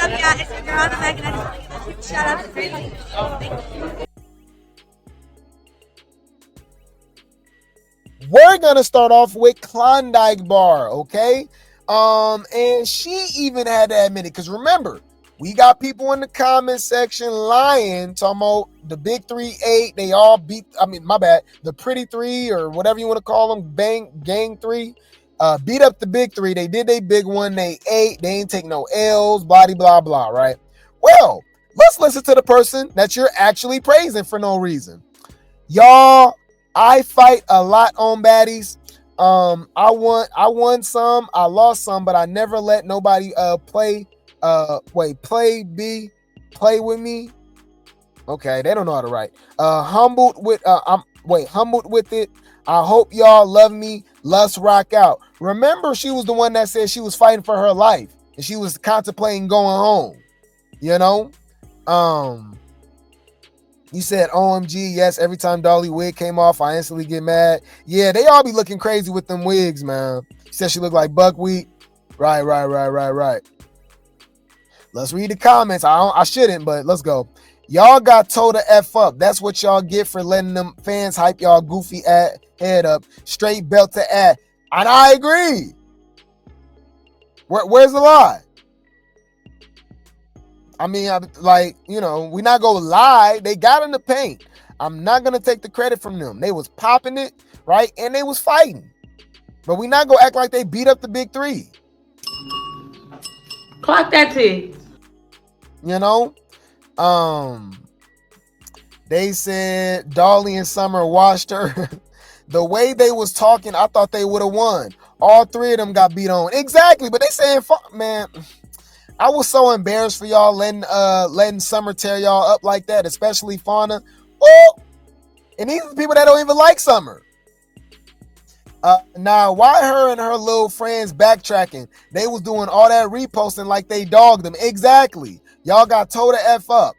up, y'all? It's your girl, the Megan. I just want to give a huge shout out to Grape. Thank you. We're gonna start off with Klondike Bar, okay? And she even had to admit it, because remember, we got people in the comment section lying, talking about the big 3 ate. They all beat, my bad, the pretty 3 or whatever you want to call them, gang 3, beat up the big 3. They did their big one. They ate. They ain't take no L's, blah, blah, blah, right? Well, let's listen to the person that you're actually praising for no reason. Y'all, I fight a lot on Baddies. I won some, I lost some, but I never let nobody play with me. Okay, they don't know how to write. Humbled with it. I hope y'all love me. Let's rock out. Remember, she was the one that said she was fighting for her life and she was contemplating going home. You know? You said OMG, yes, every time Dolly wig came off, I instantly get mad. Yeah, they all be looking crazy with them wigs, man. She said she looked like buckwheat. Right. Let's read the comments. I shouldn't, but let's go. Y'all got told to F up. That's what y'all get for letting them fans hype y'all goofy head up. Straight belt to ass. And I agree. Where's the lie? We're not gonna lie. They got in the paint. I'm not gonna take the credit from them. They was popping it, right? And they was fighting. But we not gonna act like they beat up the big 3. Clock that T. You know? They said Dolly and Summer washed her. The way they was talking, I thought they would have won. All 3 of them got beat on. Exactly, but they saying, man, I was so embarrassed for y'all letting Summer tear y'all up like that, especially Fauna. Oh, and these are people that don't even like Summer. Now, why her and her little friends backtracking? They was doing all that reposting like they dogged them. Exactly. Y'all got told to F up.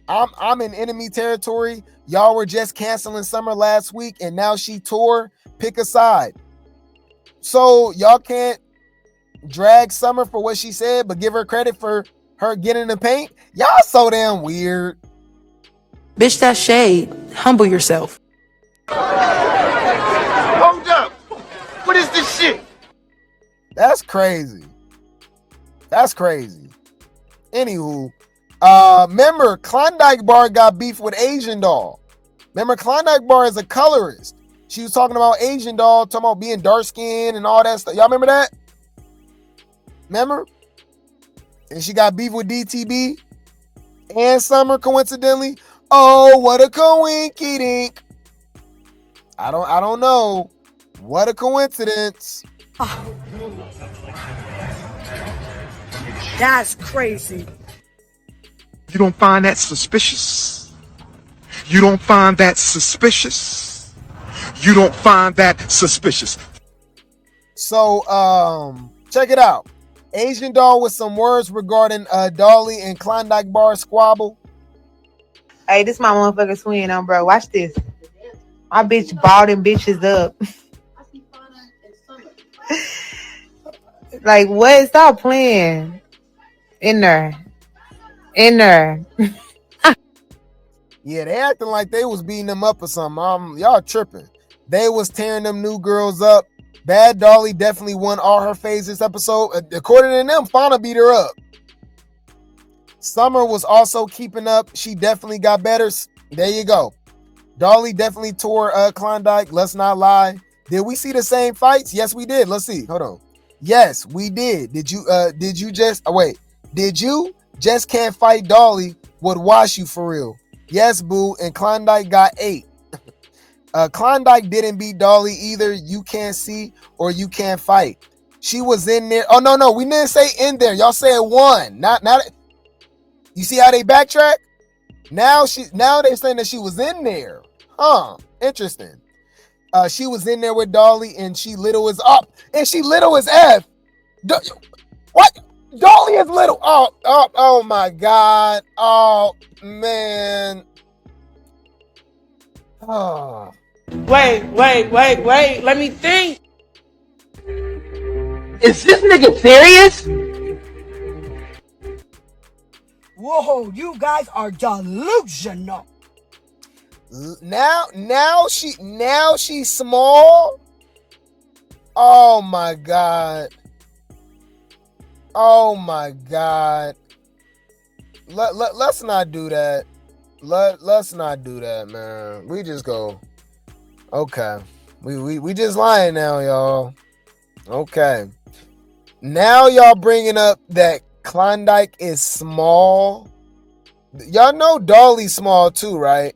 I'm in enemy territory. Y'all were just canceling Summer last week, and now she tore. Pick a side. So y'all can't drag Summer for what she said, but give her credit for her getting in the paint. Y'all so damn weird. Bitch, that's shade. Humble yourself. Hold up. What is this shit? That's crazy. Anywho, remember Klondike Bar got beef with Asian Doll. Remember, Klondike Bar is a colorist. She was talking about Asian Doll, talking about being dark skinned and all that stuff. Y'all remember that? Remember? And she got beef with DTB and Summer, coincidentally. Oh, what a coinky dink. I don't know. What a coincidence. Oh. That's crazy. You don't find that suspicious? You don't find that suspicious? You don't find that suspicious? So, check it out. Asian Doll with some words regarding Dolly and Klondike Bar squabble. Hey, this my motherfucking twin on, bro. Watch this. My bitch balled them bitches up. Like, what? Stop playing. In there. Yeah, they acting like they was beating them up or something. Y'all tripping. They was tearing them new girls up. Bad Dolly definitely won all her phases this episode. According to them, Fauna beat her up. Summer was also keeping up. She definitely got better. There you go. Dolly definitely tore Klondike. Let's not lie. Did we see the same fights? Yes, we did. Let's see. Hold on. Yes, we did. Did you just can't fight Dolly would wash you for real? Yes, boo. And Klondike got 8. Klondike didn't beat Dolly either. You can't see or you can't fight. She was in there. Oh, no. We didn't say in there. Y'all said one. Not. You see how they backtrack? Now they're saying that she was in there. Huh. Interesting. She was in there with Dolly and she little as up. And she little as F. What? Dolly is little. Oh my God. Oh, man. Oh. Wait. Let me think. Is this nigga serious? Whoa, you guys are delusional. Now she's small. Oh my God. Oh my God. Let's not do that. Let's not do that, man. We just go. Okay. We just lying now, y'all. Okay. Now y'all bringing up that Klondike is small. Y'all know Dolly's small too, right?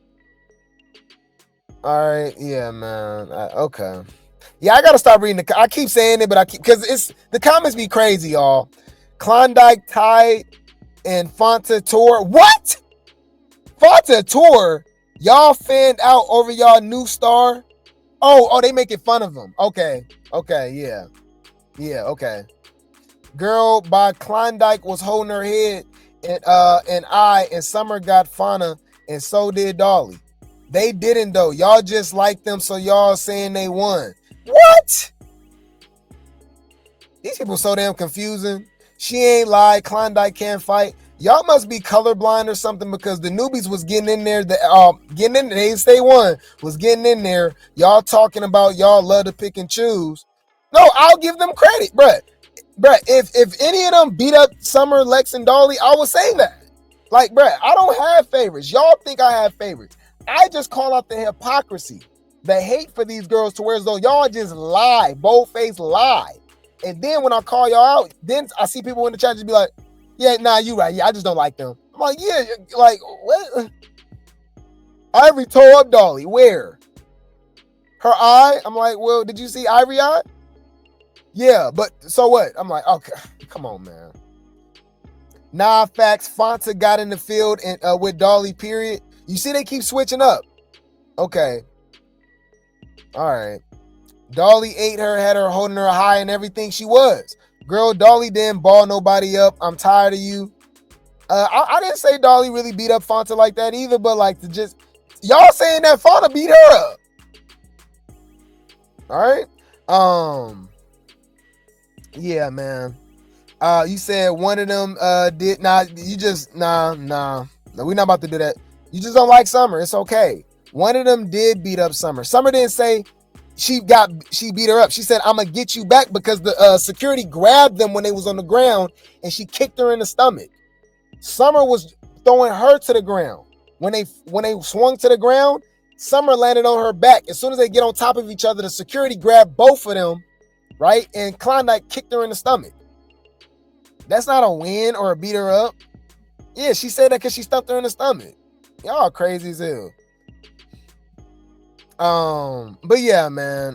All right. Yeah, man. Okay. Yeah, I gotta stop reading I keep saying it, but because it's the comments be crazy, y'all. Klondike Tide and Fanta Tour. What? Fanta Tour? Y'all fanned out over y'all new star? Oh, they making fun of him. Okay, yeah. Yeah, okay. Girl by Klondike was holding her head and Summer got Fanta and so did Dolly. They didn't though. Y'all just like them, so y'all saying they won. What? These people so damn confusing. She ain't lied. Klondike can't fight. Y'all must be colorblind or something because the newbies was getting in there. They stay one was getting in there. Y'all talking about y'all love to pick and choose. No, I'll give them credit, bruh. If any of them beat up Summer, Lex, and Dolly, I would say that. Like, bruh, I don't have favorites. Y'all think I have favorites. I just call out the hypocrisy, the hate for these girls to where as though y'all just lie, bold-faced lie. And then when I call y'all out, then I see people in the chat just be like, yeah, nah, you right. Yeah, I just don't like them. I'm like, yeah, like, what? Ivory tore up Dolly. Where? Her eye? I'm like, well, did you see Ivory eye? Yeah, but so what? I'm like, okay, come on, man. Nah, facts. Fanta got in the field and with Dolly, period. You see they keep switching up. Okay. All right. Dolly ate her, had her holding her high and everything she was. Girl, Dolly didn't ball nobody up. I'm tired of you. I didn't say Dolly really beat up Fanta like that either, but like to just, y'all saying that Fanta beat her up. All right. Yeah, man. You said one of them did not. You just nah. We're not about to do that. You just don't like Summer. It's okay. One of them did beat up Summer. Summer didn't say she beat her up. She said, I'm gonna get you back because the security grabbed them when they was on the ground and she kicked her in the stomach. Summer was throwing her to the ground. When they swung to the ground, Summer landed on her back. As soon as they get on top of each other, the security grabbed both of them, right? And Klondike kicked her in the stomach. That's not a win or a beat her up. Yeah, she said that because she stuffed her in the stomach. Y'all crazy as hell. But yeah, man.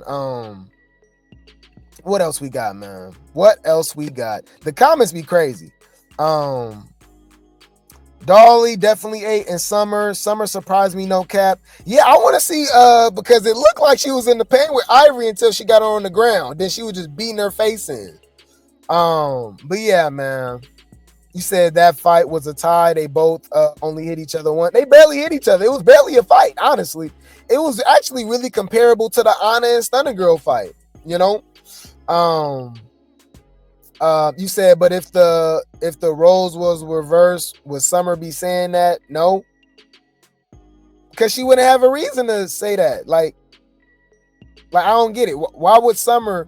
What else we got, man? What else we got? The comments be crazy. Dolly definitely ate, and Summer surprised me, no cap. Yeah, I want to see because it looked like she was in the paint with Ivory until she got her on the ground. Then she was just beating her face in. But yeah, man. You said that fight was a tie. They both only hit each other once. They barely hit each other. It was barely a fight, honestly. It was actually really comparable to the Ahna and Stunna Girl fight, you know? You said, but if the roles was reversed, would Summer be saying that? No. Because she wouldn't have a reason to say that. Like I don't get it. Why would Summer...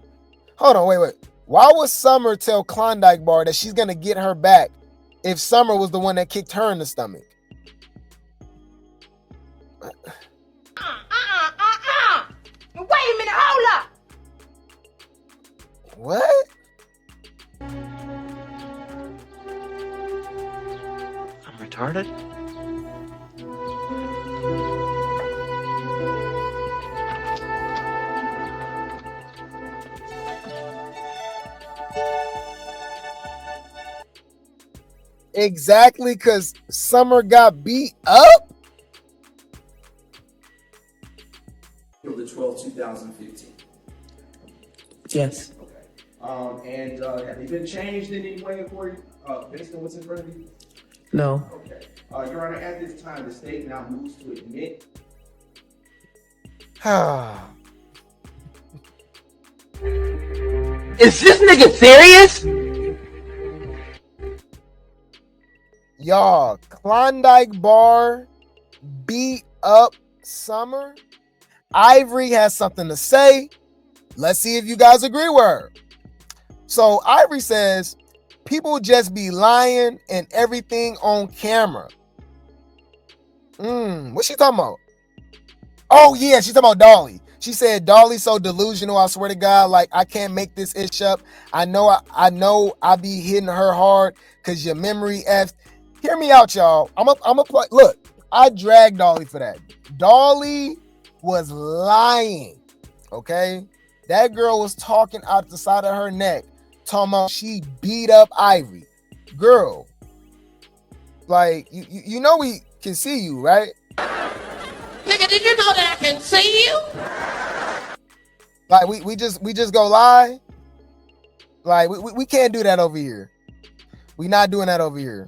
Hold on, wait. Why would Summer tell Klondike Bar that she's going to get her back if Summer was the one that kicked her in the stomach? Wait a minute, hold up. What? I'm retarded? Exactly, because Summer got beat up? The 12th, 2015. Yes. Okay. And have they been changed in any way for you, based on what's in front of you? No. Okay. Your Honor, at this time, the state now moves to admit. Is this nigga serious? Y'all, Klondike Bar beat up Summer. Ivori has something to say. Let's see if you guys agree with her. So Ivori says, people just be lying and everything on camera. What's she talking about? Oh yeah, she's talking about Dolly. She said Dolly so delusional. I swear to God, like I can't make this ish up. I know I be hitting her hard because your memory effed. Hear me out, y'all. I'm a play. Look, I dragged Dolly for that. Dolly was lying. Okay, that girl was talking out the side of her neck, talking about she beat up Ivori. Girl, like you know we can see you, right? Nigga, did you know that I can see you? Like we just go lie. Like we can't do that over here. We not doing that over here.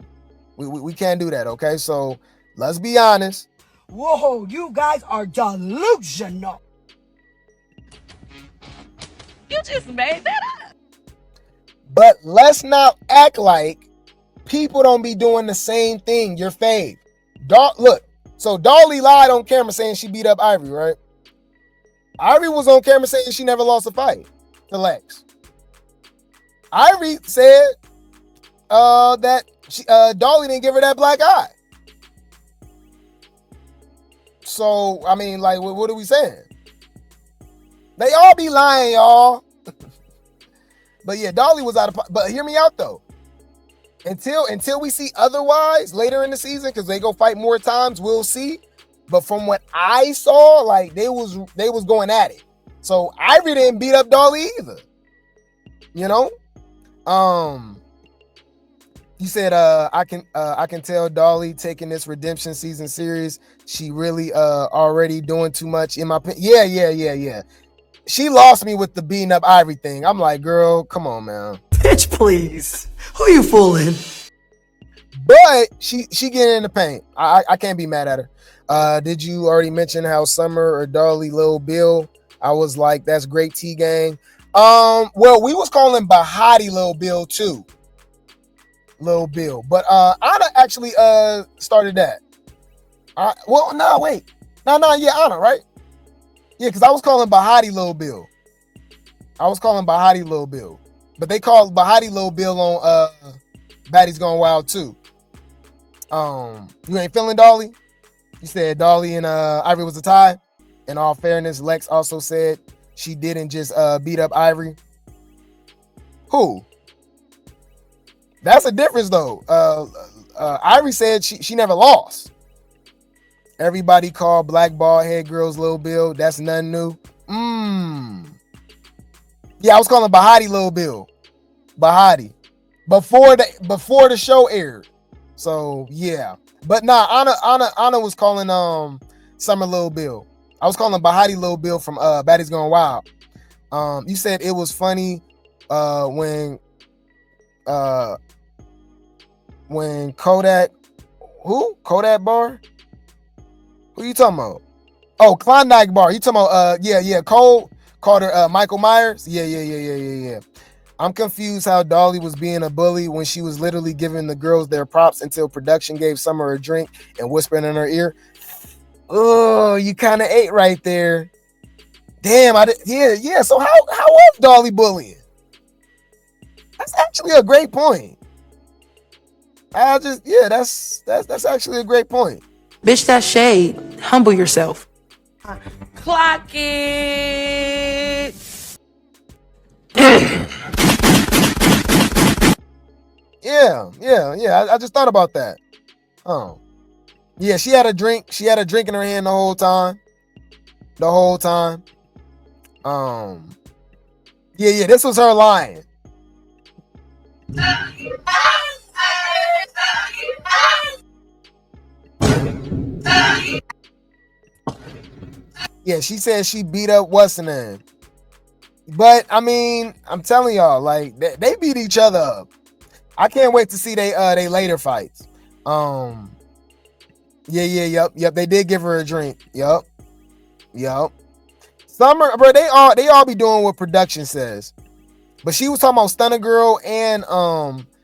We can't do that, okay? So let's be honest. Whoa, you guys are delusional. You just made that up. But let's not act like people don't be doing the same thing. Your fave. Look, so Dolly lied on camera saying she beat up Ivori, right? Ivori was on camera saying she never lost a fight to Lex. Ivori said that Dolly didn't give her that black eye. So, I mean, like, what are we saying? They all be lying, y'all. But yeah, Dolly was out of... But hear me out, though. Until we see otherwise later in the season, because they go fight more times, we'll see. But from what I saw, like, they was going at it. So, Ivori didn't beat up Dolly either. You know? You said I can tell Dolly taking this redemption season serious. She really already doing too much in my opinion. Yeah. She lost me with the beating up Ivori thing. I'm like, girl, come on, man. Bitch, please. Who you fooling? But she getting in the paint. I can't be mad at her. Did you already mention how Summer or Dolly Lil Bill? I was like, that's great T gang. Well, we was calling Bahati Lil Bill too. Lil Bill. But Ahna actually started that. Yeah, Ahna, right? Yeah, because I was calling Bahati Lil Bill. But they called Bahati Lil Bill on Baddies Gone Wild too. You ain't feeling Dolly? You said Dolly and Ivori was a tie. In all fairness, Lex also said she didn't just beat up Ivori. Who? That's a difference though. Ivori said she never lost. Everybody called black bald head girls Lil Bill. That's nothing new. Yeah, I was calling Bahati Lil Bill. Bahati. Before the show aired. So yeah. But nah, Ahna was calling Summer Lil Bill. I was calling Bahati Lil Bill from Baddies Gone Wild. You said it was funny when Kodak Bar? Who you talking about? Oh, Klondike Bar. You talking about Cole called her Michael Myers? Yeah. I'm confused how Dolly was being a bully when she was literally giving the girls their props until production gave Summer a drink and whispering in her ear. Oh, you kind of ate right there. Damn, yeah. So how was Dolly bullying? That's actually a great point. That's actually a great point. Bitch, that's shade. Humble yourself. Clock it. Yeah. I just thought about that. Oh, yeah. She had a drink. She had a drink in her hand the whole time. Yeah. This was her lying. Yeah, she said she beat up what's her name. But I mean, I'm telling y'all, like they beat each other up. I can't wait to see they later fights. Yep. They did give her a drink. Yep. Summer, bro, they all be doing what production says. But she was talking about Stunna Girl and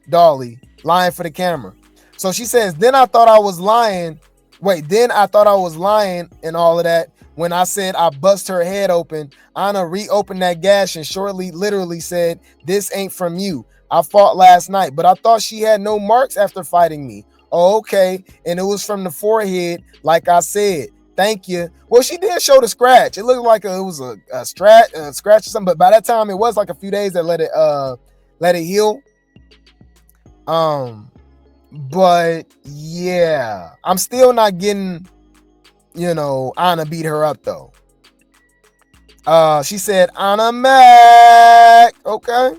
Dolly lying for the camera. So she says, then I thought I was lying. Wait, then I thought I was lying and all of that. When I said I bust her head open, Ahna reopened that gash and shortly literally said, this ain't from you. I fought last night, but I thought she had no marks after fighting me. Oh, okay. And it was from the forehead, like I said. Thank you. Well, she did show the scratch. It looked like it was a scratch or something, but by that time it was like a few days that let it heal. But yeah, I'm still not getting, Ahna beat her up though. She said Ahna Mac. Okay.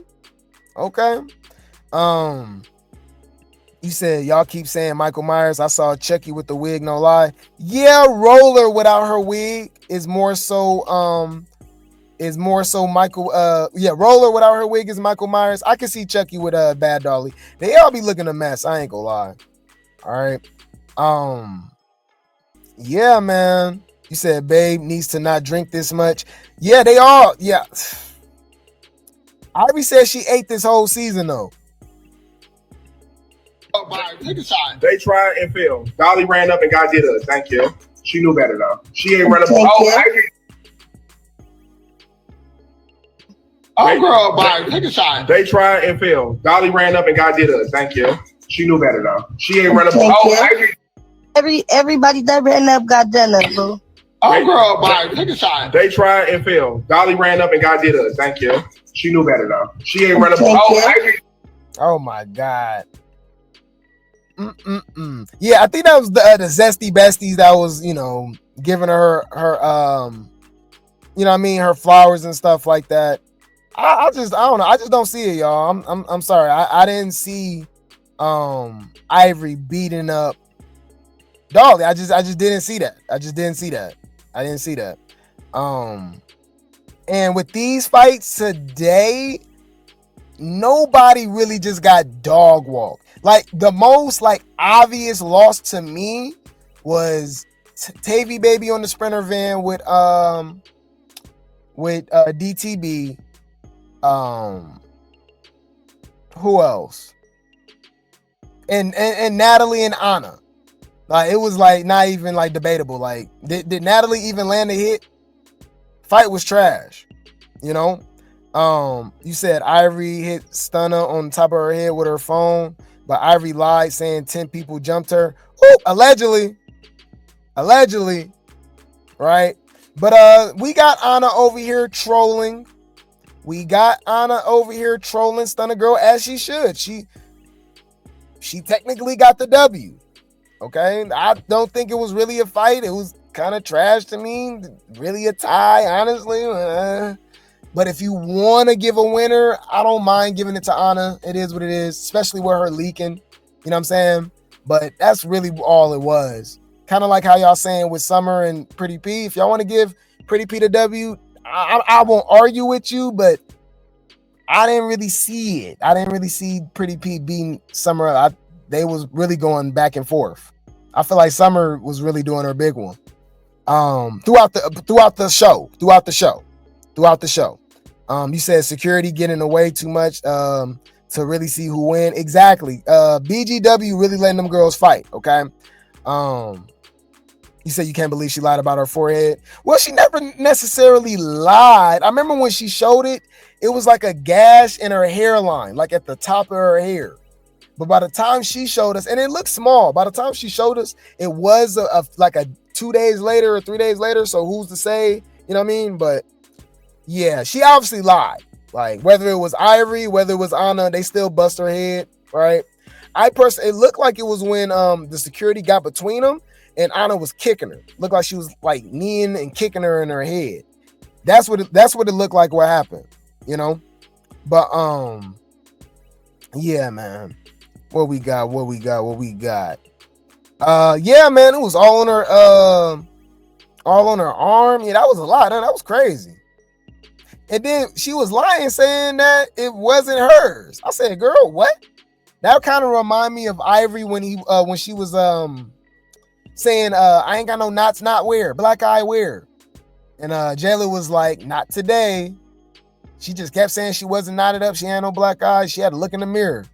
You said y'all keep saying Michael Myers. I saw Chucky with the wig, no lie. Yeah, Roller without her wig is more so Michael. Roller without her wig is Michael Myers. I can see Chucky with Bad Dolly. They all be looking a mess. I ain't gonna lie. All right. Yeah, man. You said Babe needs to not drink this much. Yeah, they all. Yeah. Ivy said she ate this whole season though. Take a shot. They tried and failed. Dolly ran up and got did us. Thank you. She knew better though. She ain't running. Girl, bye. Take a shot. They tried and failed. Dolly ran up and got did us. Thank you. She knew better though. She ain't running. Everybody that ran up got done up, boo. Girl, bye. Take a shot. They tried and failed. Dolly ran up and got did us. Thank you. She knew better though. She ain't running. Oh my God. Yeah, I think that was the zesty besties that was, giving her her flowers and stuff like that. I don't know. I just don't see it, y'all. I'm sorry. I didn't see Ivori beating up Dolly. I just didn't see that. I didn't see that. And with these fights today, nobody really just got dog walked. Like the most obvious loss to me was Tavy Baby on the Sprinter van with DTB. Who else? And Natalie and Ahna. Like it was not even debatable. Like did Natalie even land a hit? Fight was trash. You said Ivori hit Stunna on top of her head with her phone, but Ivori lied saying 10 people jumped her. Ooh, allegedly, right? But we got Ahna over here trolling. Stunna Girl as she should. She technically got the W. Okay, I don't think it was really a fight. It was kind of trash to me. Really a tie, honestly. But if you want to give a winner, I don't mind giving it to Ahna. It is what it is, especially with her leaking. You know what I'm saying? But that's really all it was. Kind of like how y'all saying with Summer and Pretty P. If y'all want to give Pretty P the W, I won't argue with you, but I didn't really see it. I didn't really see Pretty P beating Summer. They was really going back and forth. I feel like Summer was really doing her big one. Throughout the show. You said security getting away too much to really see who win. Exactly. BGW really letting them girls fight. Okay. You said you can't believe she lied about her forehead. Well, she never necessarily lied. I remember when she showed it, it was like a gash in her hairline, like at the top of her hair. But by the time she showed us, and it looked small, by the time she showed us, it was like a 2 days later or 3 days later. So who's to say, you know what I mean? But yeah, she obviously lied. Like whether it was Ivori, whether it was Ahna, they still bust her head, right? It looked like it was when the security got between them and Ahna was kicking her. Looked like she was like kneeing and kicking her in her head. That's what it looked like what happened, you know? But yeah, man. What we got? Yeah, man, it was all on her arm. Yeah, that was a lot. That was crazy. And then she was lying, saying that it wasn't hers. I said, girl, what? That kind of remind me of Ivori when she was saying I ain't got no knots not wear, black eye wear. And Jayla was like, not today. She just kept saying she wasn't knotted up. She had no black eyes. She had to look in the mirror.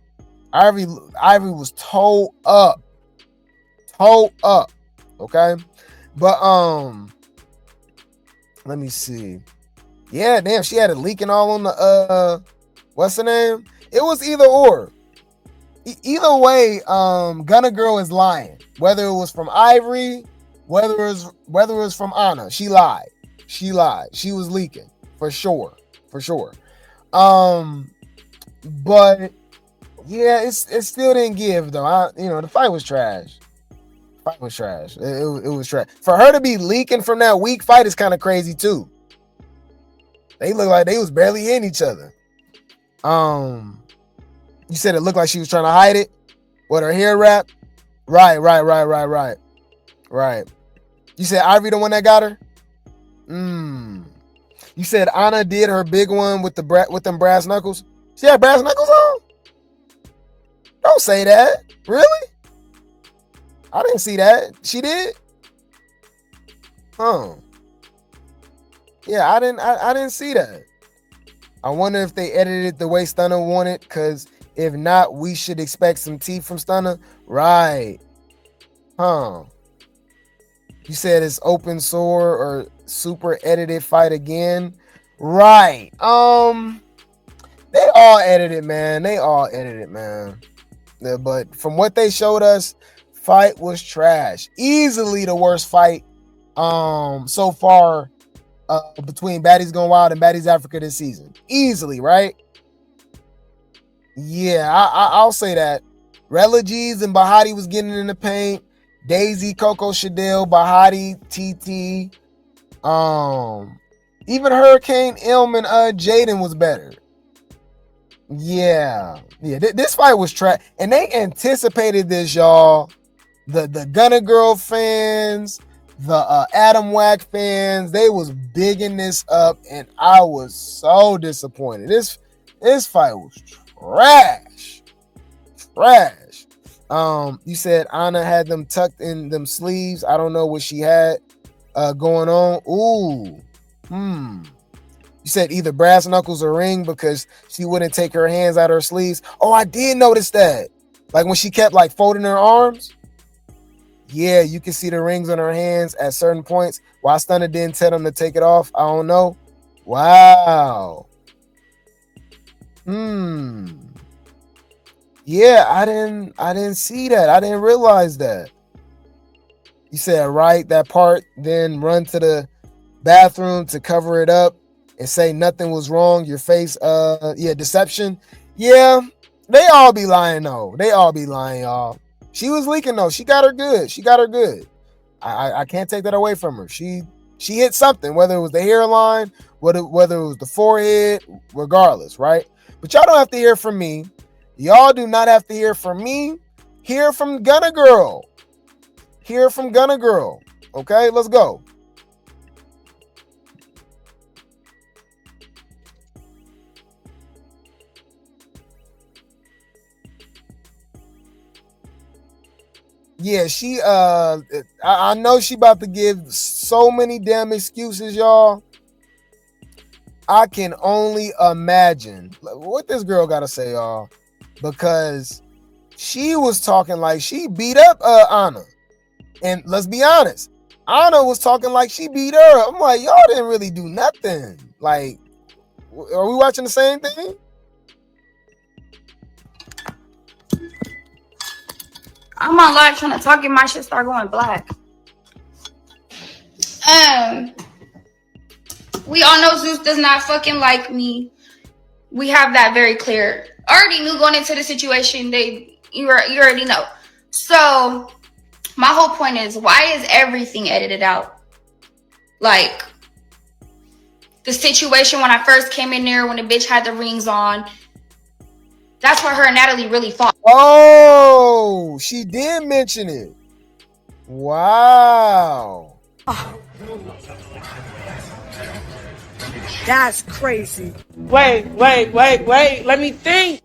Ivori was toe up. Okay, but let me see. Yeah, damn, she had it leaking all on the what's the name? It was either or. Either way, Gunna Girl is lying. Whether it was from Ivori, whether it was from Ahna, she lied. She was leaking for sure. But yeah, it still didn't give though. The fight was trash. It was trash. For her to be leaking from that weak fight is kind of crazy too. They look like they was barely in each other. You said it looked like she was trying to hide it with her hair wrap. Right. You said Ivori the one that got her. You said Ahna did her big one with them brass knuckles. She had brass knuckles on. Don't say that. Really? I didn't see that. She did? Huh. Yeah, I didn't see that. I wonder if they edited it the way Stunna wanted, because if not, we should expect some teeth from Stunna. Right. Huh. You said it's open sore or super edited fight again. Right. They all edited, man. Yeah, but from what they showed us, fight was trash. Easily the worst fight so far between Baddies Gone Wild and Baddies Africa this season. Easily, right? Yeah, I'll say that. Religies and Bahati was getting in the paint. Daisy, Coco Shadell, Bahati, TT. Even Hurricane Ilm and Jaden was better. Yeah. This fight was trash, and they anticipated this, y'all. The Gunna Girl fans, the Adam Wack fans, they was bigging this up, and I was so disappointed. This fight was trash. You said Ahna had them tucked in them sleeves. I don't know what she had going on. Ooh. You said either brass knuckles or ring because she wouldn't take her hands out of her sleeves. Oh, I did notice that. Like when she kept like folding her arms. Yeah, you can see the rings on her hands at certain points. Why Stunna didn't tell them to take it off, I don't know. Wow. Yeah, I didn't see that. I didn't realize that. You said right that part, then run to the bathroom to cover it up and say nothing was wrong. Your face, deception. Yeah, they all be lying though. They all be lying, y'all. She was leaking though. She got her good. I can't take that away from her. She hit something, whether it was the hairline, whether it was the forehead, regardless, right? But y'all don't have to hear from me. Y'all do not have to hear from me. Hear from Gunna Girl. Okay, let's go. Yeah, she I know she about to give so many damn excuses, y'all. I can only imagine what this girl gotta say, y'all, because she was talking like she beat up Ahna. And let's be honest, Ahna was talking like she beat her. I'm like, y'all didn't really do nothing. Like, are we watching the same thing? I'm on live trying to talk and my shit start going black. We all know Zeus does not fucking like me. We have that very clear. Already knew going into the situation. You already know. So my whole point is, why is everything edited out? Like the situation when I first came in there, when the bitch had the rings on. That's where her and Natalie really fought. Oh, she did mention it. Wow. That's crazy. Wait. Let me think.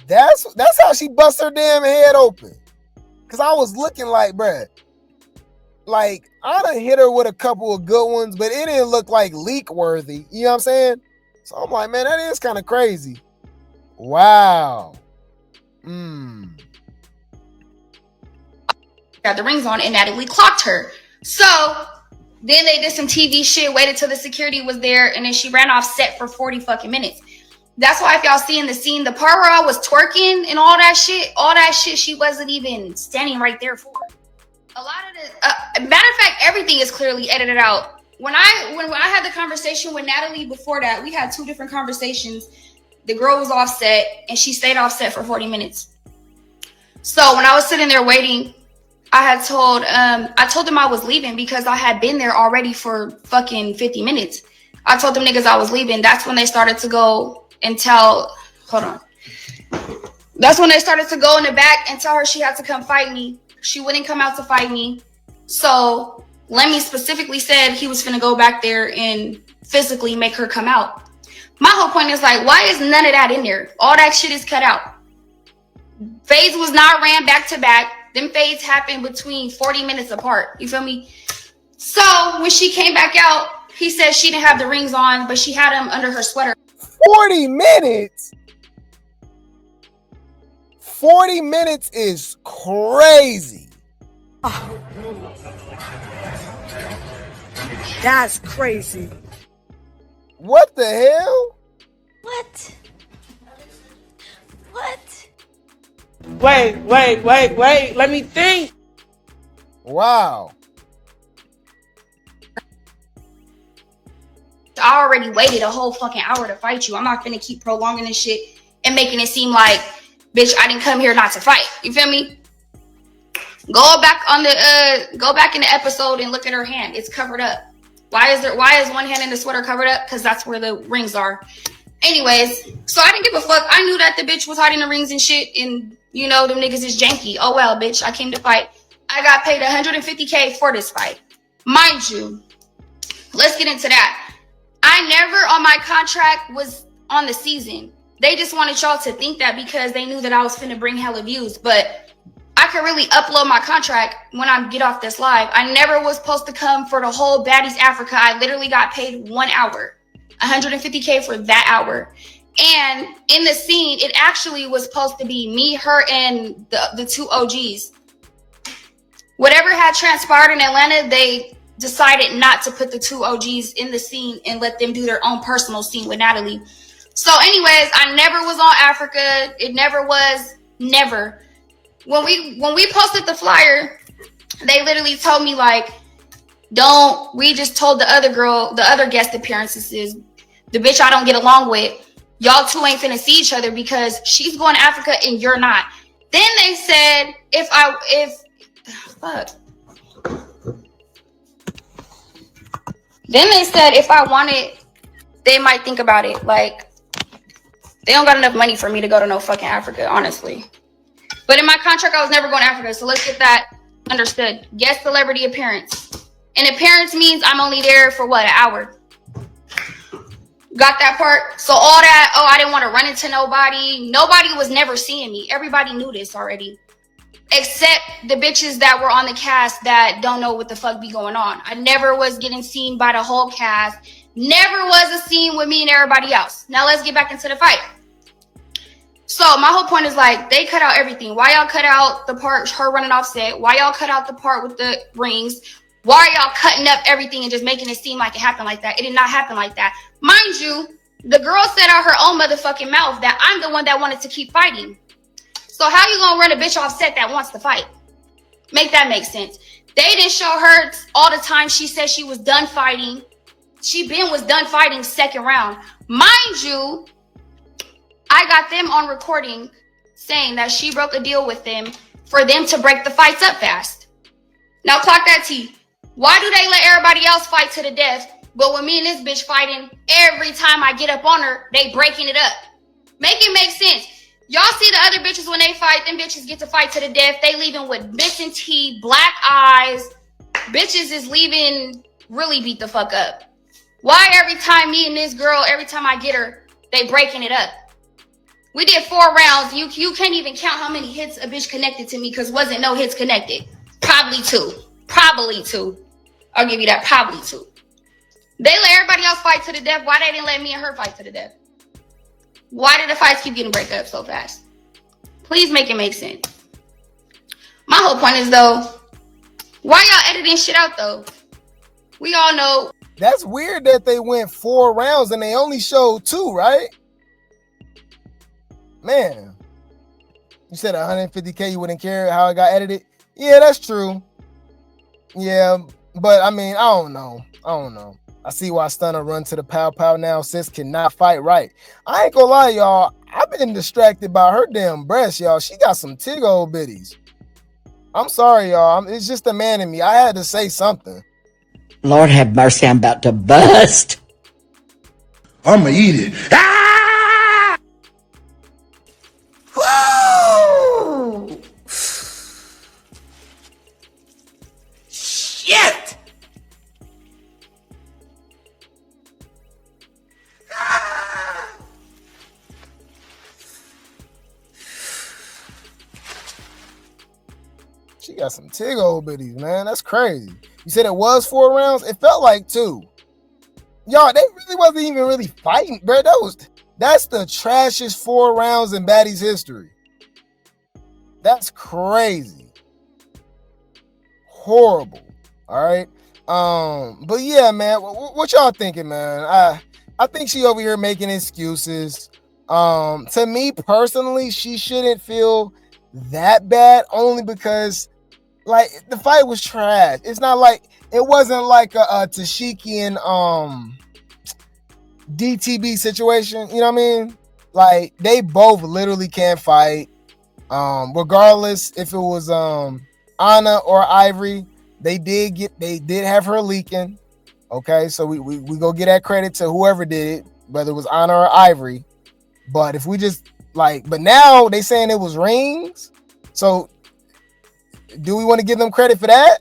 That's how she bust her damn head open. Cause I was looking like, bruh, like I done hit her with a couple of good ones, but it didn't look like leak worthy. You know what I'm saying? So I'm like, man, that is kind of crazy. Wow. Got the rings on, and Natalie clocked her. So then they did some TV shit, waited till the security was there, and then she ran off set for 40 fucking minutes. That's why if y'all see in the scene, the part where I was twerking and all that shit, she wasn't even standing right there for. A lot of the matter of fact, everything is clearly edited out. When I had the conversation with Natalie before that, we had two different conversations. The girl was offset and she stayed offset for 40 minutes. So when I was sitting there waiting, I told them I was leaving because I had been there already for fucking 50 minutes. I told them niggas I was leaving. That's when they started to go and tell, hold on. That's when they started to go in the back and tell her she had to come fight me. She wouldn't come out to fight me. So Lemmy specifically said he was finna go back there and physically make her come out. My whole point is like, why is none of that in there? All that shit is cut out. Fades was not ran back to back. Them fades happened between 40 minutes apart. You feel me? So when she came back out, he said she didn't have the rings on, but she had them under her sweater. 40 minutes? 40 minutes is crazy. Oh. That's crazy. What the hell? What? Wait. Let me think. Wow. I already waited a whole fucking hour to fight you. I'm not gonna keep prolonging this shit and making it seem like, bitch, I didn't come here not to fight. You feel me? Go back in the episode and look at her hand. It's covered up. Why is one hand in the sweater covered up? Because that's where the rings are. Anyways, so I didn't give a fuck. I knew that the bitch was hiding the rings and shit, and you know them niggas is janky. Oh well, bitch, I came to fight. I got paid $150K for this fight. Mind you, let's get into that. I never on my contract was on the season. They just wanted y'all to think that because they knew that I was finna bring hella views, but I could really upload my contract when I get off this live. I never was supposed to come for the whole Baddies Africa. I literally got paid 1 hour, $150K for that hour. And in the scene, it actually was supposed to be me, her, and the two OGs. Whatever had transpired in Atlanta, they decided not to put the two OGs in the scene and let them do their own personal scene with Natalie. So anyways, I never was on Africa. It never was, never. When we posted the flyer, they literally told me like, we just told the other girl, the other guest appearances is the bitch I don't get along with. Y'all two ain't finna see each other because she's going to Africa and you're not. Then they said, Then they said if I wanted, they might think about it. Like, they don't got enough money for me to go to no fucking Africa, honestly. But in my contract, I was never going to Africa. So let's get that understood. Guest celebrity appearance. An appearance means I'm only there for what, an hour? Got that part? So all that, I didn't want to run into nobody. Nobody was never seeing me. Everybody knew this already. Except the bitches that were on the cast that don't know what the fuck be going on. I never was getting seen by the whole cast. Never was a scene with me and everybody else. Now let's get back into the fight. So my whole point is like, they cut out everything. Why y'all cut out the part, her running off set? Why y'all cut out the part with the rings? Why are y'all cutting up everything and just making it seem like it happened like that? It did not happen like that. Mind you, the girl said out her own motherfucking mouth that I'm the one that wanted to keep fighting. So how you gonna run a bitch off set that wants to fight? Make that make sense. They didn't show her all the time she said she was done fighting. She was done fighting second round. Mind you, I got them on recording saying that she broke a deal with them for them to break the fights up fast. Now clock that T. Why do they let everybody else fight to the death? But when me and this bitch fighting, every time I get up on her, they breaking it up. Make it make sense. Y'all see the other bitches when they fight, them bitches get to fight to the death. They leaving with missing teeth, black eyes. Bitches is leaving really beat the fuck up. Why every time me and this girl, every time I get her, they breaking it up? We did 4 rounds. You can't even count how many hits a bitch connected to me because wasn't no hits connected. Probably 2. Probably 2. I'll give you that. Probably 2. They let everybody else fight to the death. Why they didn't let me and her fight to the death? Why did the fights keep getting break up so fast? Please make it make sense. My whole point is though, why y'all editing shit out though? We all know. That's weird that they went 4 rounds and they only showed 2, right? Man, you said 150K, you wouldn't care how it got edited? Yeah, that's true. Yeah, but I mean, I don't know. I see why Stunna run to the pow pow now. Sis cannot fight right. I ain't gonna lie, y'all. I've been distracted by her damn breasts, y'all. She got some tig old bitties. I'm sorry, y'all. It's just a man in me. I had to say something. Lord have mercy, I'm about to bust. I'ma eat it. Ah! Woo! Shit! She got some tig old bitties, man. That's crazy. You said it was 4 rounds? It felt like 2. Y'all, they really wasn't even really fighting, bro. That's the trashiest 4 rounds in Baddies history. That's crazy. Horrible. All right. But yeah, man, what y'all thinking, man? I think she over here making excuses. To me personally, she shouldn't feel that bad, only because like the fight was trash. It's not like it wasn't like a Tashiki and DTB situation. You know what I mean? Like they both literally can't fight. Regardless if it was Ahna or Ivori, they did have her leaking. Okay, so we go get that credit to whoever did it, whether it was Ahna or Ivori. But if we just but now they saying it was rings. So do we want to give them credit for that?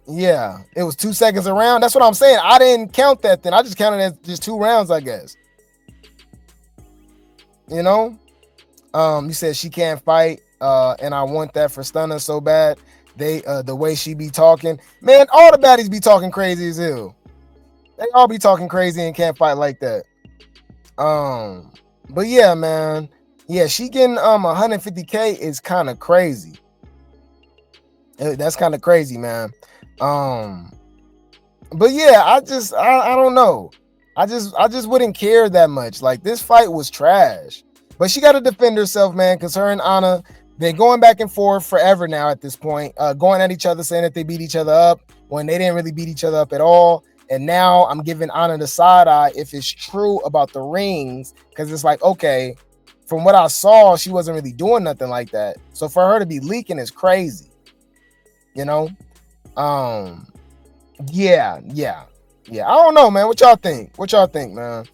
Yeah, it was 2 seconds a round. That's what I'm saying. I didn't count that then. I just counted as just 2 rounds, I guess. You know? You said she can't fight, and I want that for Stunna so bad. The way she be talking. Man, all the baddies be talking crazy as hell. They all be talking crazy and can't fight like that. But yeah, man. Yeah, she getting 150K is kind of crazy. That's kind of crazy, man. But yeah, I don't know. I just wouldn't care that much. Like this fight was trash. But she got to defend herself, man, because her and Ahna, they're going back and forth forever now at this point, going at each other, saying that they beat each other up when they didn't really beat each other up at all. And now I'm giving Ahna the side eye if it's true about the rings, because it's like, okay, from what I saw, she wasn't really doing nothing like that. So for her to be leaking is crazy, you know? Yeah. I don't know, man. What y'all think? Man?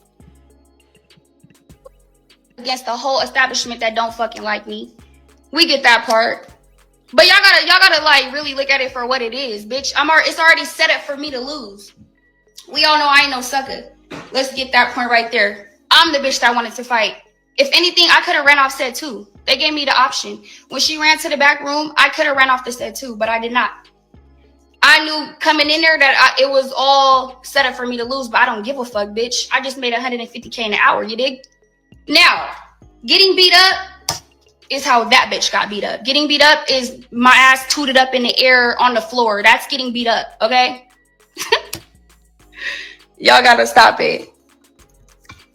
Against the whole establishment that don't fucking like me. We get that part. But y'all gotta like really look at it for what it is, bitch. It's already set up for me to lose. We all know I ain't no sucker. Let's get that point right there. I'm the bitch that wanted to fight. If anything, I could have ran off set too. They gave me the option. When she ran to the back room, I could have ran off the set too, but I did not. I knew coming in there that it was all set up for me to lose, but I don't give a fuck, bitch. I just made 150K an hour, you dig? Now, getting beat up is how that bitch got beat up. Getting beat up is my ass tooted up in the air on the floor. That's getting beat up, okay? Y'all gotta stop it.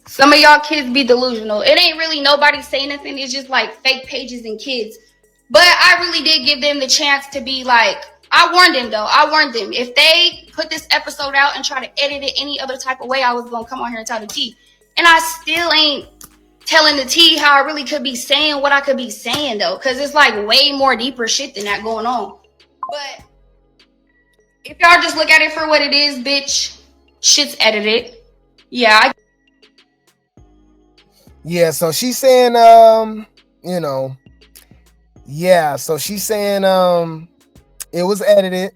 Some of y'all kids be delusional. It ain't really nobody saying nothing. It's just like fake pages and kids. But I really did give them the chance to be like, I warned them though. I warned them. If they put this episode out and try to edit it any other type of way, I was gonna come on here and tell the tea. And I still ain't telling the tea how I really could be saying what I could be saying though. Cause it's like way more deeper shit than that going on. But if y'all just look at it for what it is, bitch, shit's edited. Yeah, Yeah, so she's saying, you know, yeah, so she's saying, it was edited,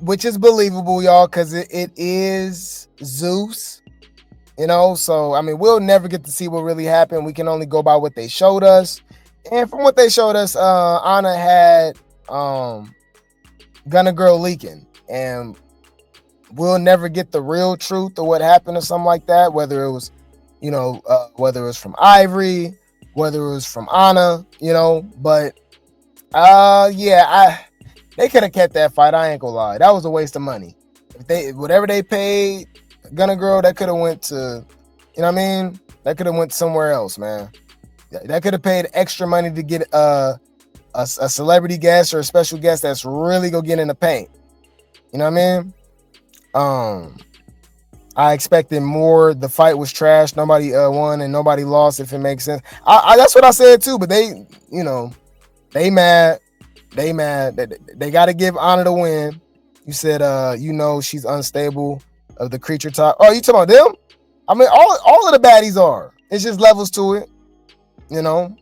which is believable, y'all, because it is Zeus, you know, so, I mean, we'll never get to see what really happened. We can only go by what they showed us, and from what they showed us, Ahna had, Stunna Girl leaking, and we'll never get the real truth of what happened or something like that, whether it was, you know, whether it was from Ivori, whether it was from Ahna, you know, but they could have kept that fight. I ain't gonna lie. That was a waste of money. If they whatever they paid Gunna Girl, that could have went to, you know what I mean? That could have went somewhere else, man. That could have paid extra money to get a celebrity guest or a special guest that's really gonna get in the paint. You know what I mean? I expected more. The fight was trash. Nobody won and nobody lost, if it makes sense. I that's what I said too, but they, you know, they mad. They got to give Ahna the win. You said, you know, she's unstable of the creature top. Oh, you talking about them? I mean, all of the baddies are. It's just levels to it, you know.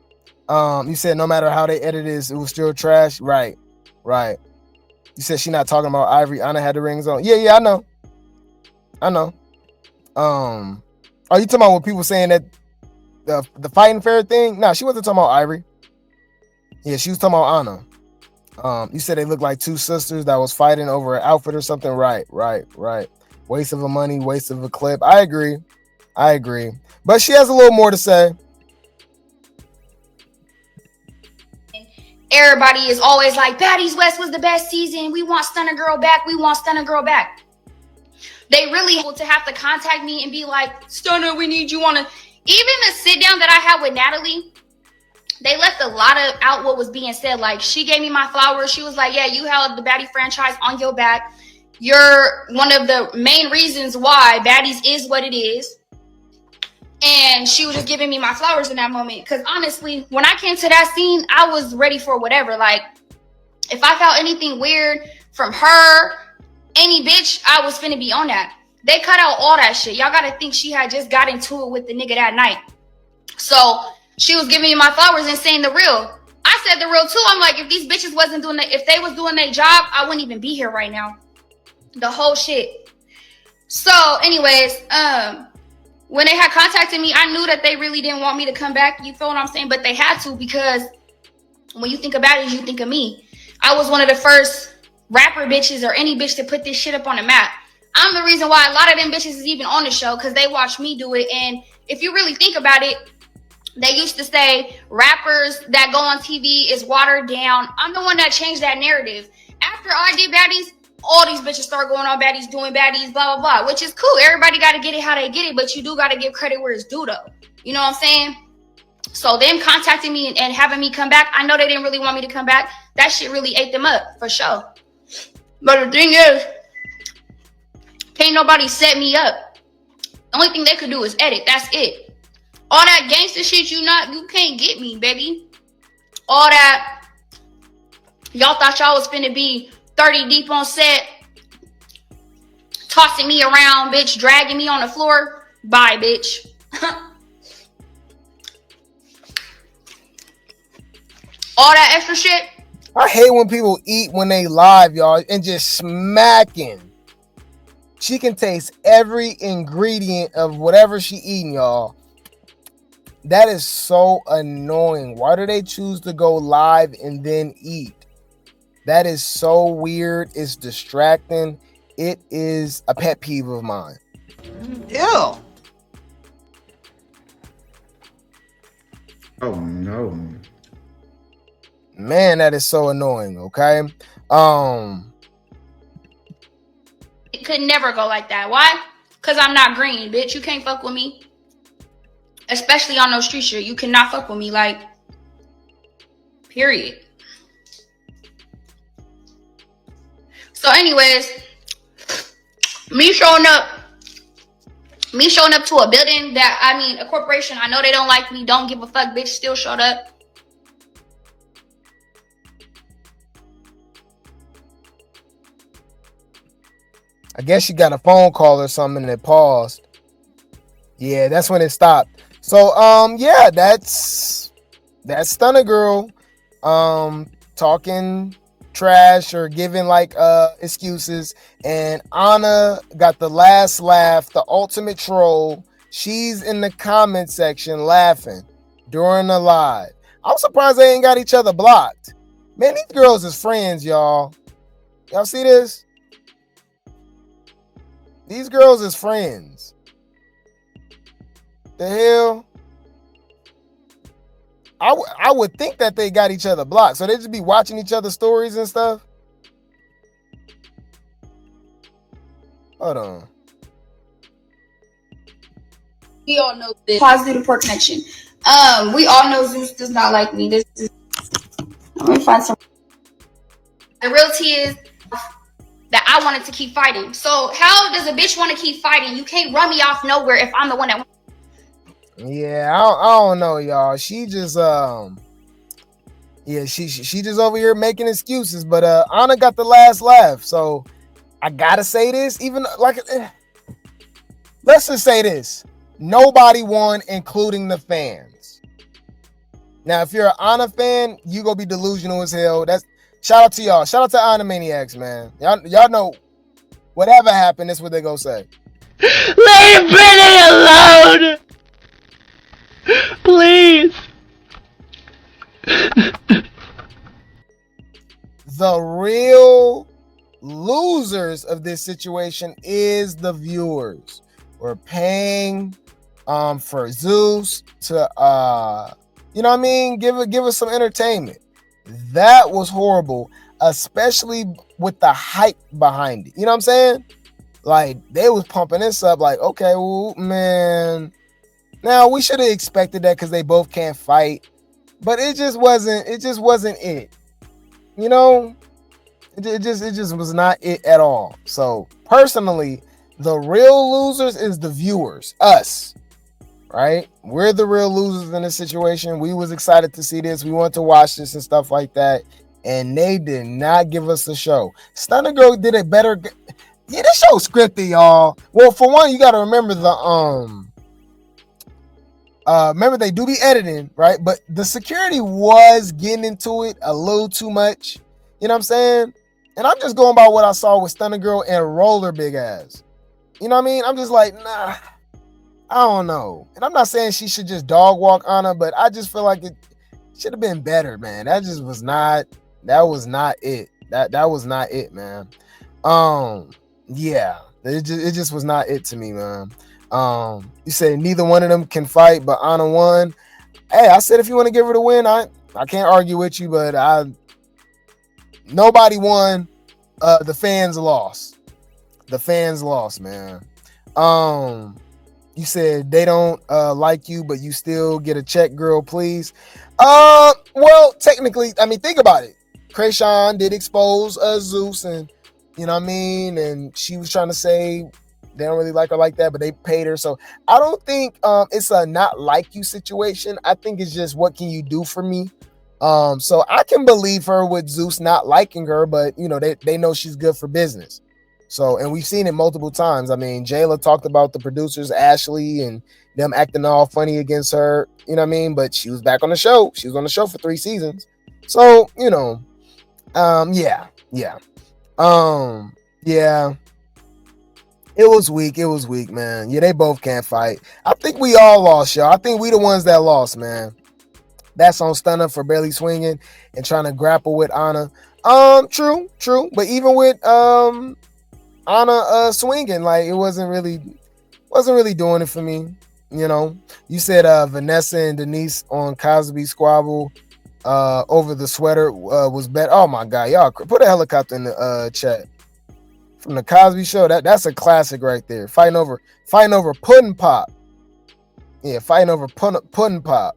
You said no matter how they edit it was still trash. Right. You said she not talking about Ivori. Ahna had the rings on. Yeah, I know. Are you talking about when people saying that the fighting fair thing? Nah, she wasn't talking about Ivori. Yeah, she was talking about Ahna. You said they looked like two sisters that was fighting over an outfit or something. Right. Waste of a money, waste of a clip. I agree. But she has a little more to say. Everybody is always like, Baddies West was the best season. We want Stunna Girl back. They really able to have to contact me and be like, Stunna, we need you on a... Even the sit down that I had with Natalie, they left a lot of out what was being said. Like, she gave me my flowers. She was like, yeah, you held the Baddie franchise on your back. You're one of the main reasons why Baddies is what it is. And she was just giving me my flowers in that moment. Because honestly, when I came to that scene, I was ready for whatever. Like, if I felt anything weird from her, any bitch, I was finna be on that. They cut out all that shit. Y'all gotta think she had just got into it with the nigga that night. So she was giving me my flowers and saying the real. I said the real too. I'm like, if these bitches wasn't doing that, if they was doing their job, I wouldn't even be here right now. The whole shit. So anyways, when they had contacted me, I knew that they really didn't want me to come back. You feel what I'm saying? But they had to, because when you think about it, you think of me. I was one of the first rapper bitches or any bitch to put this shit up on the map. I'm the reason why a lot of them bitches is even on the show, because they watch me do it. And if you really think about it, they used to say rappers that go on TV is watered down. I'm the one that changed that narrative. After I did Baddies, all these bitches start going on Baddies, doing Baddies, blah, blah, blah, which is cool. Everybody got to get it how they get it, but you do got to give credit where it's due, though. You know what I'm saying? So them contacting me and having me come back, I know they didn't really want me to come back. That shit really ate them up, for sure. But the thing is, can't nobody set me up. The only thing they could do is edit. That's it. All that gangster shit, you can't get me, baby. All that, y'all thought y'all was finna be 30 deep on set, tossing me around, bitch, dragging me on the floor. Bye, bitch. All that extra shit. I hate when people eat when they live, y'all, and just smacking. She can taste every ingredient of whatever she eating, y'all. That is so annoying. Why do they choose to go live and then eat? That is so weird. It's distracting. It is a pet peeve of mine. Ew. Oh no. Man, that is so annoying, okay? It could never go like that. Why? Because I'm not green, bitch. You can't fuck with me. Especially on no street shit. You cannot fuck with me, like, period. So anyways, me showing up to a building that, I mean, a corporation, I know they don't like me, don't give a fuck, bitch, still showed up. I guess she got a phone call or something and it paused. Yeah, that's when it stopped. So, yeah, that's Stunna Girl, talking trash or giving like excuses, and Ahna got the last laugh, the ultimate troll. She's in the comment section laughing during the live. I'm surprised they ain't got each other blocked. Man, these girls is friends, y'all. Y'all see this? These girls is friends. The hell? I would think that they got each other blocked, so they just be watching each other's stories and stuff. Hold on. We all know this. Positive poor connection. We all know Zeus does not like me. This is. Let me find some. The reality is that I wanted to keep fighting. So how does a bitch want to keep fighting? You can't run me off nowhere if I'm the one that. Yeah, I don't know, y'all. She just yeah, she just over here making excuses. But Ahna got the last laugh, so I gotta say this. Even like, let's just say this: nobody won, including the fans. Now, if you're an Ahna fan, you gonna be delusional as hell. That's shout out to y'all. Shout out to Ahna Maniacs, man. Y'all know whatever happened, that's what they gonna say. Leave Brittany alone! Please. The real losers of this situation is the viewers. We're paying for Zeus to you know what I mean, give us some entertainment. That was horrible, especially with the hype behind it. You know what I'm saying? Like, they was pumping this up like, okay, well, man, now we should have expected that because they both can't fight, but it just wasn't it. You know, it just was not it at all. So personally, the real losers is the viewers, us, right? We're the real losers in this situation. We was excited to see this. We wanted to watch this and stuff like that, and they did not give us the show. Stunna Girl did it better. Yeah, this show scripted, y'all. Well, for one, you got to remember remember they do be editing, right? But the security was getting into it a little too much. You know what I'm saying? And I'm just going by what I saw with Stunna Girl and Roller Big Ass. You know what I mean? I'm just like, nah, I don't know. And I'm not saying she should just dog walk Ahna, but I just feel like it should have been better, man. That was not it. That was not it, man. Yeah, it just was not it to me, man. You said neither one of them can fight, but Ahna won. Hey, I said if you want to give her the win, I can't argue with you, but nobody won. The fans lost. The fans lost, man. You said they don't like you, but you still get a check, girl, please. Well, technically, I mean, think about it. Krayshawn did expose Zeus, and you know what I mean, and she was trying to say they don't really like her like that, but they paid her. So I don't think it's a not like you situation. I think it's just what can you do for me? So I can believe her with Zeus not liking her, but you know, they know she's good for business. So, and we've seen it multiple times. I mean, Jayla talked about the producers, Ashley, and them acting all funny against her, you know what I mean? But she was back on the show. She was on the show for 3 seasons. So, you know, yeah. It was weak, man. Yeah, they both can't fight. I think we all lost, y'all. I think we the ones that lost, man. That's on Stunna for barely swinging and trying to grapple with Ahna. True. But even with Ahna swinging, like, it wasn't really doing it for me. You know, you said Vanessa and Denise on Cosby Squabble over the sweater was better. Oh my God, y'all put a helicopter in the chat. From the Cosby Show, that's a classic right there. Fighting over pudding pop. Yeah, fighting over pudding pop.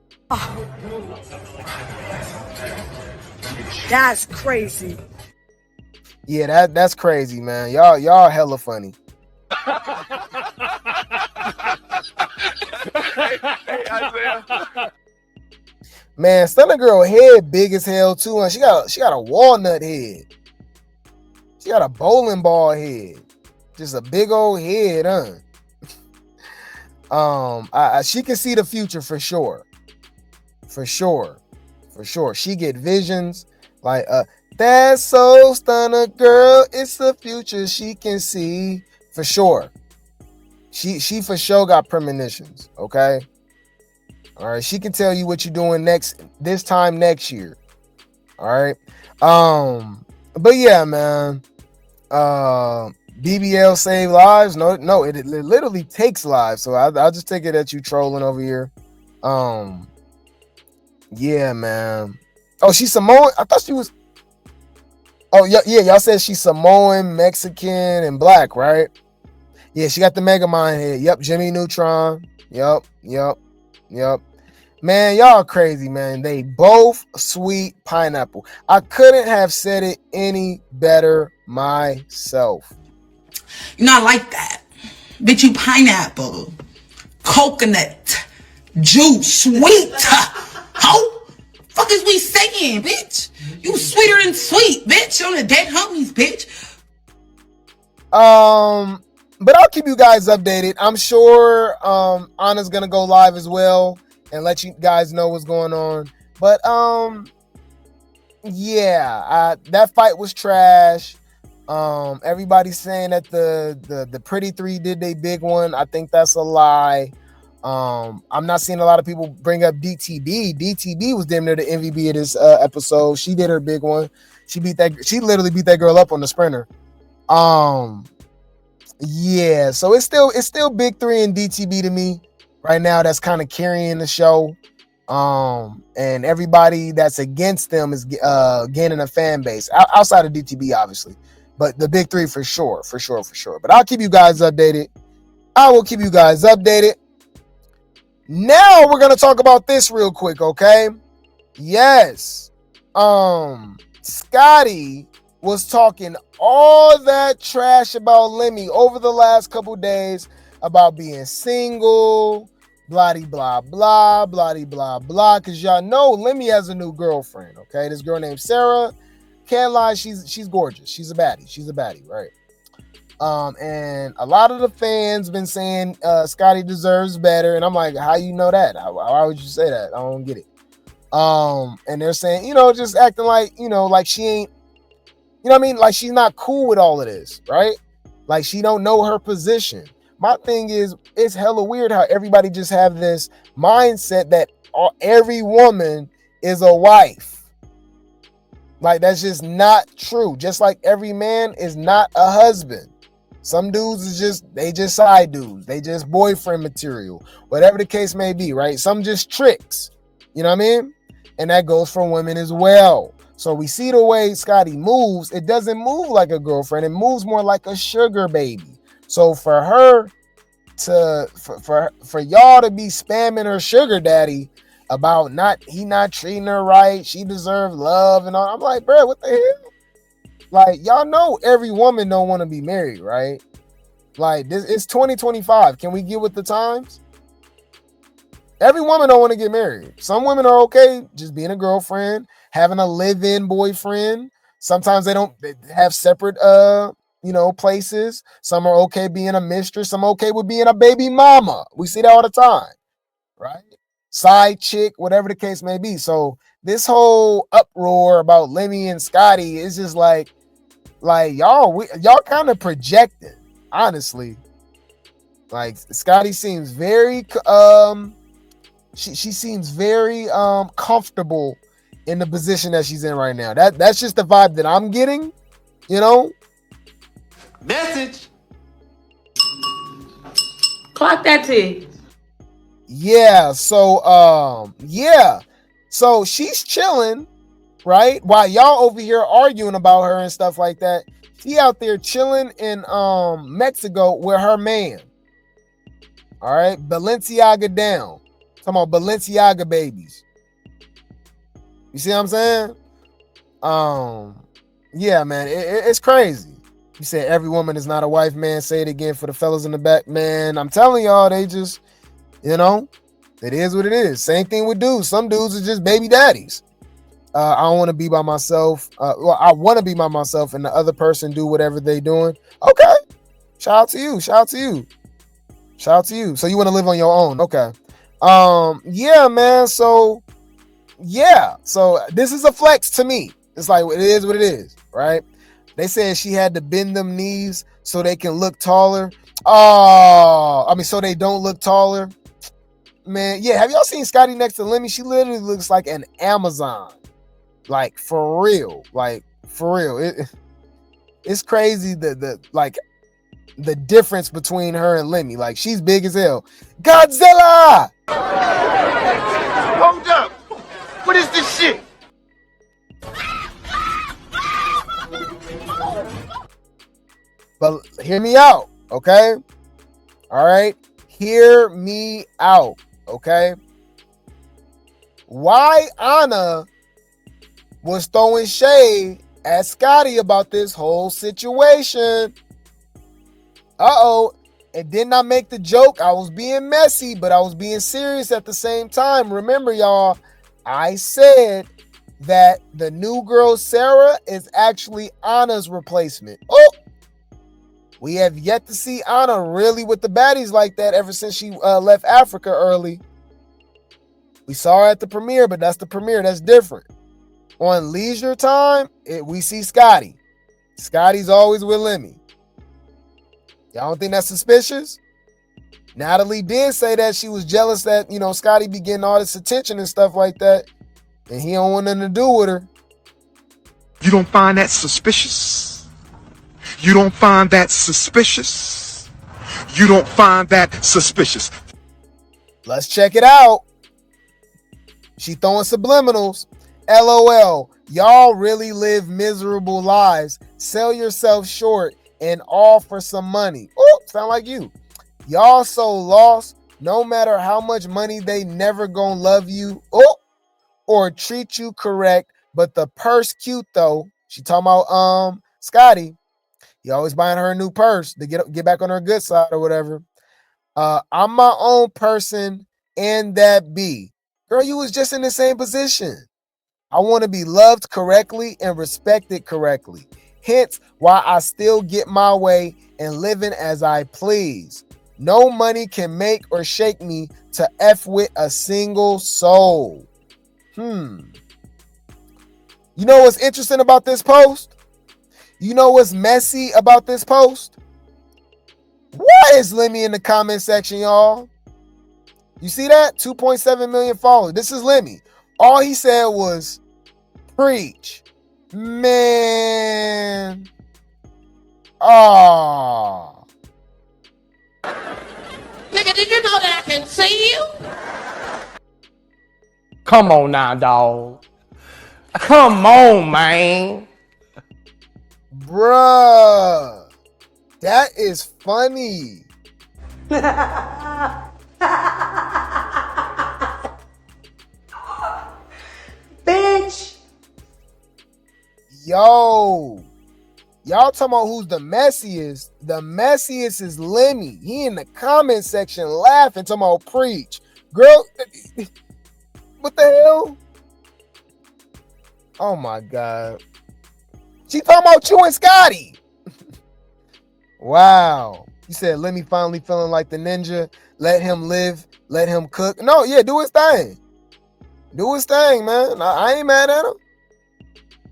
That's crazy. Yeah, that's crazy, man. Y'all hella funny. Hey, Isaiah. Man, Stunna Girl head big as hell too, and she got a walnut head. She got a bowling ball head. Just a big old head, huh? She can see the future for sure. For sure. She get visions like that's so Stunna Girl. It's the future she can see for sure. She for sure got premonitions. Okay. All right. She can tell you what you're doing this time next year. All right. But yeah, man. BBL save lives. No, it literally takes lives. So I'll just take it that you trolling over here. Yeah, man. Oh, she's Samoan. I thought she was. Oh, yeah, y'all said she's Samoan, Mexican, and black, right? Yeah, she got the Mega Mind head. Yep, Jimmy Neutron. Yep. Man, y'all crazy, man. They both sweet pineapple. I couldn't have said it any better myself. You're not like that. Bitch, you pineapple, coconut, juice, sweet. How? Fuck is we saying, bitch? You sweeter than sweet, bitch. On the dead homies, bitch. But I'll keep you guys updated. I'm sure Ahna's gonna go live as well and let you guys know what's going on. But yeah, that fight was trash. Everybody's saying that the Pretty Three did their big one. I think that's a lie. I'm not seeing a lot of people bring up DTB. DTB was damn near the MVP of this episode. She did her big one. She literally beat that girl up on the sprinter. Yeah, so it's still Big Three and DTB to me right now. That's kind of carrying the show. And everybody that's against them is gaining a fan base outside of DTB, obviously, but the Big Three for sure. But I'll keep you guys updated. I will keep you guys updated. Now we're gonna talk about this real quick, okay? Yes, Scotty was talking all that trash about Lemmy over the last couple days about being single, bloody blah blah, bloody blah blah. Cause y'all know Lemmy has a new girlfriend. Okay, this girl named Sarah. Can't lie, she's gorgeous. She's a baddie, right? And a lot of the fans been saying Scotty deserves better, and I'm like, how you know that? Why would you say that? I don't get it. And they're saying, just acting like, like she ain't. You know what I mean? Like she's not cool with all of this, right? Like she don't know her position. My thing is, it's hella weird how everybody just have this mindset that every woman is a wife. Like that's just not true. Just like every man is not a husband. Some dudes is just side dudes. They just boyfriend material. Whatever the case may be, right? Some just tricks. You know what I mean? And that goes for women as well. So we see the way Scotty moves. It doesn't move like a girlfriend. It moves more like a sugar baby. So for her to, for y'all to be spamming her sugar daddy about he not treating her right, she deserves love and all. I'm like, bro, what the hell? Like, y'all know every woman don't want to be married, right? Like, it's 2025. Can we get with the times? Every woman don't want to get married. Some women are okay just being a girlfriend, having a live-in boyfriend. Sometimes they have separate, places. Some are okay being a mistress. Some okay with being a baby mama. We see that all the time, right? Side chick, whatever the case may be. So this whole uproar about Lemmy and Scotty is just like y'all kind of projecting, honestly. Like Scotty seems very she seems very comfortable in the position that she's in right now. That's just the vibe that I'm getting, Message. Clock that T. Yeah, so So she's chilling, right? While y'all over here arguing about her and stuff like that. She out there chilling in Mexico with her man. All right, Balenciaga down. Talking about Balenciaga babies. You see what I'm saying? Yeah, man, it's crazy. You said every woman is not a wife, man. Say it again for the fellas in the back, man. I'm telling y'all, they just, it is what it is. Same thing with dudes. Some dudes are just baby daddies. I don't want to be by myself. I want to be by myself, and the other person do whatever they doing. Okay, shout out to you. So you want to live on your own? Okay. Yeah, man. So this is a flex to me. It's like it is what it is, right? They said she had to bend them knees so they can look taller. So they don't look taller. Man, yeah. Have y'all seen Scotty next to Lemmy? She literally looks like an Amazon. Like for real. It's crazy the difference between her and Lemmy. Like she's big as hell. Godzilla! Hold up. is this shit? But hear me out, okay? All right? Hear me out, okay? Why Ahna was throwing shade at Scotty about this whole situation? It did not make the joke. I was being messy, but I was being serious at the same time. Remember, y'all, I said that the new girl, Sarah, is actually Ahna's replacement. Oh! We have yet to see Ahna really with the baddies like that ever since she left Africa early. We saw her at the premiere, but that's the premiere. That's different. On leisure time, we see Scotty. Scotty's always with Lemmy. Y'all don't think that's suspicious? Natalie did say that she was jealous that, Scotty be getting all this attention and stuff like that, and he don't want nothing to do with her. You don't find that suspicious? You don't find that suspicious? You don't find that suspicious? Let's check it out. She throwing subliminals. LOL. Y'all really live miserable lives. Sell yourself short and all for some money. Oh, sound like you. Y'all so lost. No matter how much money, they never gonna love you. Oh, or treat you correct. But the purse cute though. She talking about Scotty. He always buying her a new purse to get back on her good side or whatever. I'm my own person and that be. Girl, you was just in the same position. I want to be loved correctly and respected correctly. Hence why I still get my way and living as I please. No money can make or shake me to F with a single soul. You know what's interesting about this post? You know what's messy about this post? Why is Lemmy in the comment section, y'all? You see that? 2.7 million followers. This is Lemmy. All he said was, preach. Man. Ah. Nigga, did you know that I can see you? Come on now, dog. Come on, man. Bruh. That is funny. Bitch. Yo. Y'all talking about who's the messiest? The messiest is Lemmy. He in the comment section laughing, talking about preach. Girl, what the hell? Oh my God. She talking about you and Scotty. Wow. You said Lemmy finally feeling like the ninja. Let him live. Let him cook. No, yeah, do his thing. Do his thing, man. I ain't mad at him.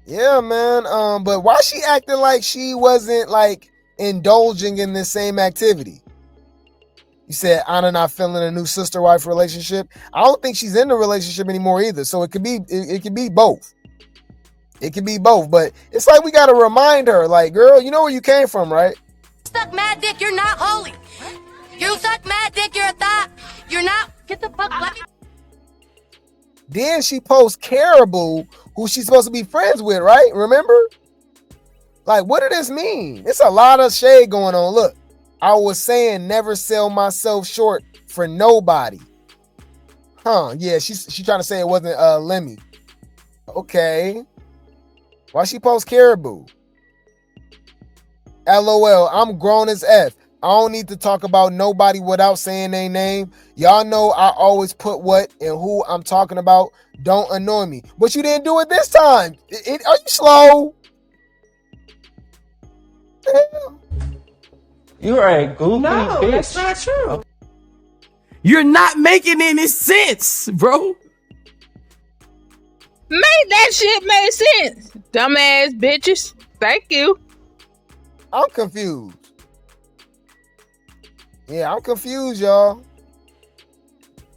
Yeah, man. But why she acting like she wasn't like indulging in this same activity? You said Ahna not feeling a new sister-wife relationship. I don't think she's in the relationship anymore either. So it could be both. It could be both. But it's like we gotta remind her, like, girl, you know where you came from, right? Suck mad dick, you're not holy. You suck mad dick, you're a thought. You're not. Get the fuck out. Then she posts Caribou, who she's supposed to be friends with, right? Remember? Like, what did this mean? It's a lot of shade going on. Look, I was saying never sell myself short for nobody. Yeah, she's trying to say it wasn't Lemmy. Okay. Why she post Caribou? LOL, I'm grown as F. I don't need to talk about nobody without saying their name. Y'all know I always put what and who I'm talking about. Don't annoy me. But you didn't do it this time. Are you slow? You're a goofy bitch. That's not true. You're not making any sense, bro. Make that shit make sense. Dumbass bitches. Thank you. I'm confused. Yeah, I'm confused, y'all.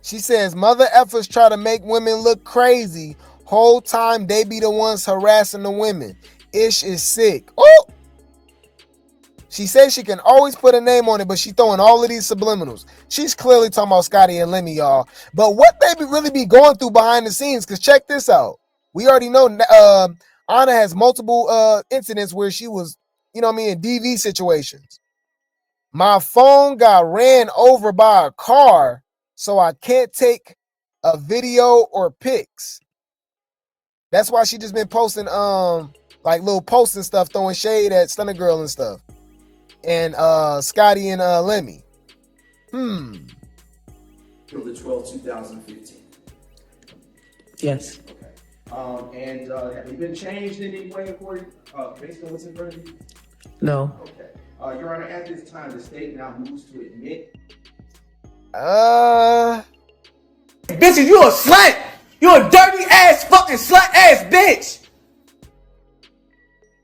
She says, mother effers try to make women look crazy. Whole time they be the ones harassing the women. Ish is sick. Oh! She says she can always put a name on it, but she throwing all of these subliminals. She's clearly talking about Scotty and Lemmy, y'all. But what they really be going through behind the scenes, because check this out. We already know Ahna has multiple incidents where she was, you know what I mean, in DV situations. My phone got ran over by a car, so I can't take a video or pics. That's why she just been posting like little posts and stuff, throwing shade at Stunna Girl and stuff. And Scotty and Lemmy. April the 12th, 2015. Yes. Okay. And have you been changed in any way for you, based on what's in front of you? No. Okay. Your Honor, at this time, the state now moves to admit. Bitches, you a slut! You a dirty ass fucking slut ass bitch!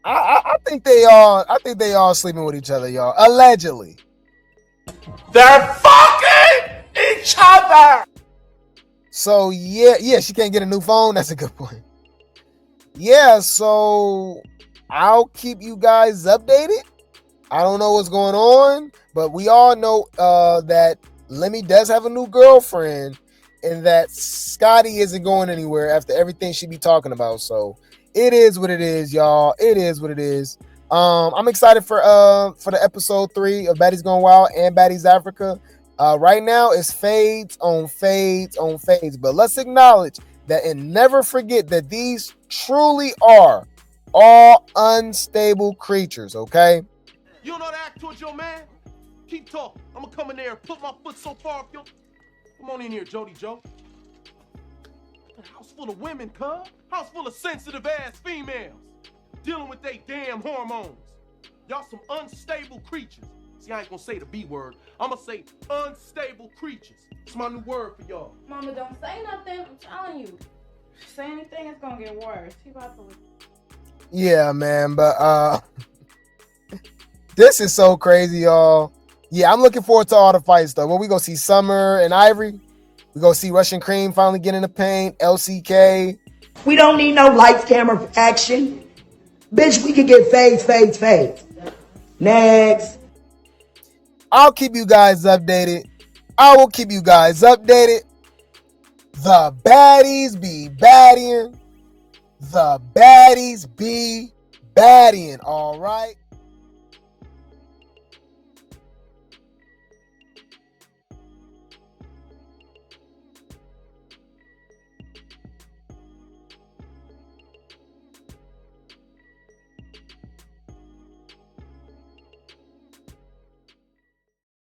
I think they all sleeping with each other, y'all. Allegedly. They're fucking each other! So yeah, she can't get a new phone. That's a good point. Yeah, so I'll keep you guys updated. I don't know what's going on, but we all know that Lemmy does have a new girlfriend and that Scotty isn't going anywhere after everything she be talking about. So it is what it is, y'all. It is what it is. I'm excited for the episode 3 of Baddies Gone Wild and Baddies Africa. Right now it's fades on fades on fades, but let's acknowledge that and never forget that these truly are all unstable creatures, okay? You don't know how to act towards your man? Keep talking. I'm gonna come in there and put my foot so far up your... Come on in here, Jody Joe. House full of women, cuz. House full of sensitive ass females. Dealing with they damn hormones. Y'all some unstable creatures. See, I ain't gonna say the B word. I'm gonna say unstable creatures. It's my new word for y'all. Mama, don't say nothing. I'm telling you. Say anything, it's gonna get worse. He about to... Yeah, man, but this is so crazy, y'all. Yeah, I'm looking forward to all the fights, though. When we gonna see Summer and Ivori, we gonna see Russian Cream finally get in the paint, LCK. We don't need no lights, camera, action. Bitch, we can get fades. Next. I'll keep you guys updated. I will keep you guys updated. The baddies be baddying. The baddies be baddying, all right?